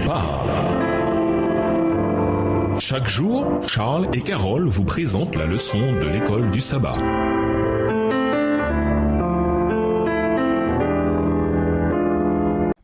parle. Chaque jour, Charles et Carole vous présentent la leçon de l'école du sabbat.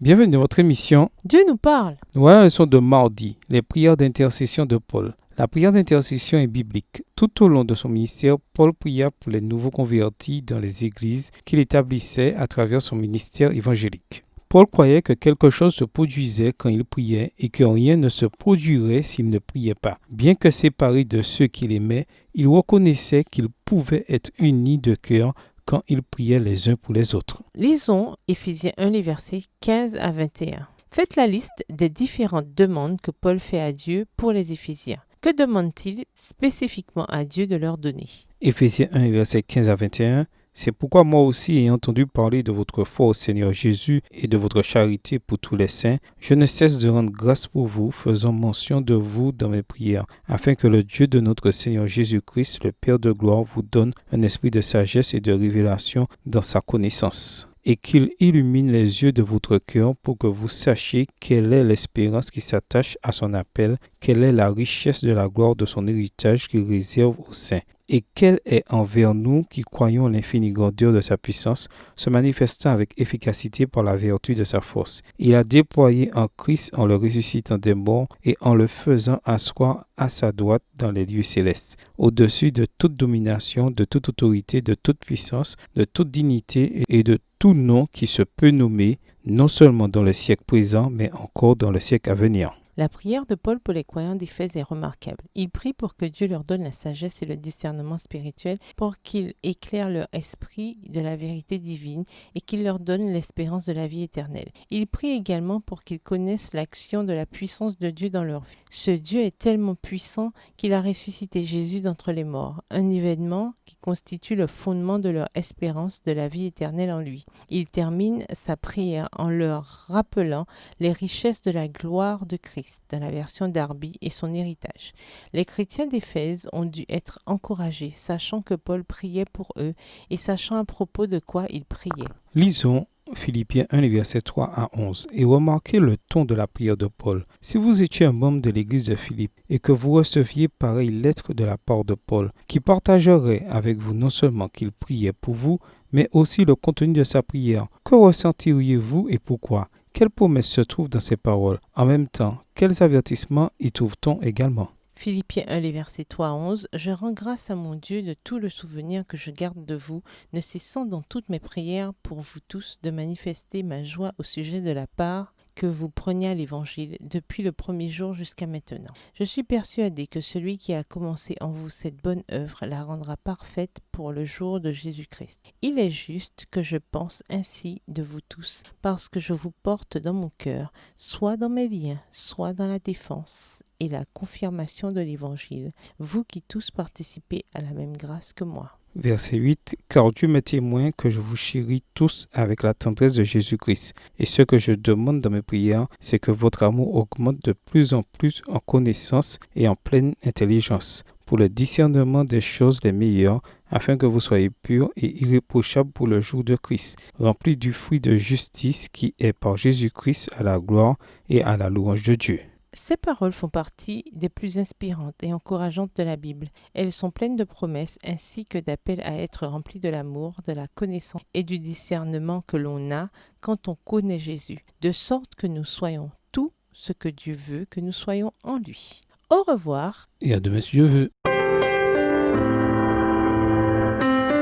Bienvenue dans votre émission Dieu nous parle. Voilà la leçon de mardi, les prières d'intercession de Paul. La prière d'intercession est biblique. Tout au long de son ministère, Paul pria pour les nouveaux convertis dans les églises qu'il établissait à travers son ministère évangélique. Paul croyait que quelque chose se produisait quand il priait et que rien ne se produirait s'il ne priait pas. Bien que séparé de ceux qu'il aimait, il reconnaissait qu'ils pouvaient être unis de cœur quand ils priaient les uns pour les autres. Lisons Éphésiens 1, les versets 15 à 21. Faites la liste des différentes demandes que Paul fait à Dieu pour les Éphésiens. Que demande-t-il spécifiquement à Dieu de leur donner? Éphésiens 1, versets 15 à 21. C'est pourquoi moi aussi, ayant entendu parler de votre foi au Seigneur Jésus et de votre charité pour tous les saints, je ne cesse de rendre grâce pour vous, faisant mention de vous dans mes prières, afin que le Dieu de notre Seigneur Jésus-Christ, le Père de gloire, vous donne un esprit de sagesse et de révélation dans sa connaissance, et qu'il illumine les yeux de votre cœur pour que vous sachiez quelle est l'espérance qui s'attache à son appel, quelle est la richesse de la gloire de son héritage qu'il réserve aux saints, et quelle est envers nous qui croyons l'infinie grandeur de sa puissance, se manifestant avec efficacité par la vertu de sa force. Il a déployé en Christ en le ressuscitant des morts et en le faisant asseoir à sa droite dans les lieux célestes, au-dessus de toute domination, de toute autorité, de toute puissance, de toute dignité et de tout nom qui se peut nommer, non seulement dans le siècle présent, mais encore dans le siècle à venir. La prière de Paul pour les croyants d'Éphèse est remarquable. Il prie pour que Dieu leur donne la sagesse et le discernement spirituel, pour qu'il éclaire leur esprit de la vérité divine et qu'il leur donne l'espérance de la vie éternelle. Il prie également pour qu'ils connaissent l'action de la puissance de Dieu dans leur vie. Ce Dieu est tellement puissant qu'il a ressuscité Jésus d'entre les morts, un événement qui constitue le fondement de leur espérance de la vie éternelle en lui. Il termine sa prière en leur rappelant les richesses de la gloire de Christ, dans la version d'Arby, et son héritage. Les chrétiens d'Éphèse ont dû être encouragés, sachant que Paul priait pour eux et sachant à propos de quoi il priait. Lisons Philippiens 1, versets 3 à 11, et remarquez le ton de la prière de Paul. Si vous étiez un membre de l'église de Philippe et que vous receviez pareille lettre de la part de Paul, qui partagerait avec vous non seulement qu'il priait pour vous, mais aussi le contenu de sa prière, que ressentiriez-vous et pourquoi? Quelles promesses se trouvent dans ces paroles? En même temps, quels avertissements y trouve-t-on également? Philippiens 1, les versets 3 à 11. « Je rends grâce à mon Dieu de tout le souvenir que je garde de vous, ne cessant dans toutes mes prières pour vous tous de manifester ma joie au sujet de la part que vous preniez à l'Évangile depuis le premier jour jusqu'à maintenant. Je suis persuadé que celui qui a commencé en vous cette bonne œuvre la rendra parfaite pour le jour de Jésus-Christ. Il est juste que je pense ainsi de vous tous, parce que je vous porte dans mon cœur, soit dans mes liens, soit dans la défense et la confirmation de l'Évangile, vous qui tous participez à la même grâce que moi. » Verset 8. « Car Dieu m'est témoin que je vous chéris tous avec la tendresse de Jésus-Christ. Et ce que je demande dans mes prières, c'est que votre amour augmente de plus en plus en connaissance et en pleine intelligence, pour le discernement des choses les meilleures, afin que vous soyez purs et irréprochables pour le jour de Christ, remplis du fruit de justice qui est par Jésus-Christ à la gloire et à la louange de Dieu. » Ces paroles font partie des plus inspirantes et encourageantes de la Bible. Elles sont pleines de promesses ainsi que d'appels à être remplis de l'amour, de la connaissance et du discernement que l'on a quand on connaît Jésus, de sorte que nous soyons tout ce que Dieu veut que nous soyons en lui. Au revoir. Et à demain si Dieu veut.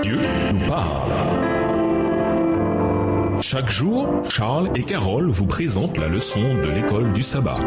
Dieu nous parle. Chaque jour, Charles et Carole vous présentent la leçon de l'école du sabbat.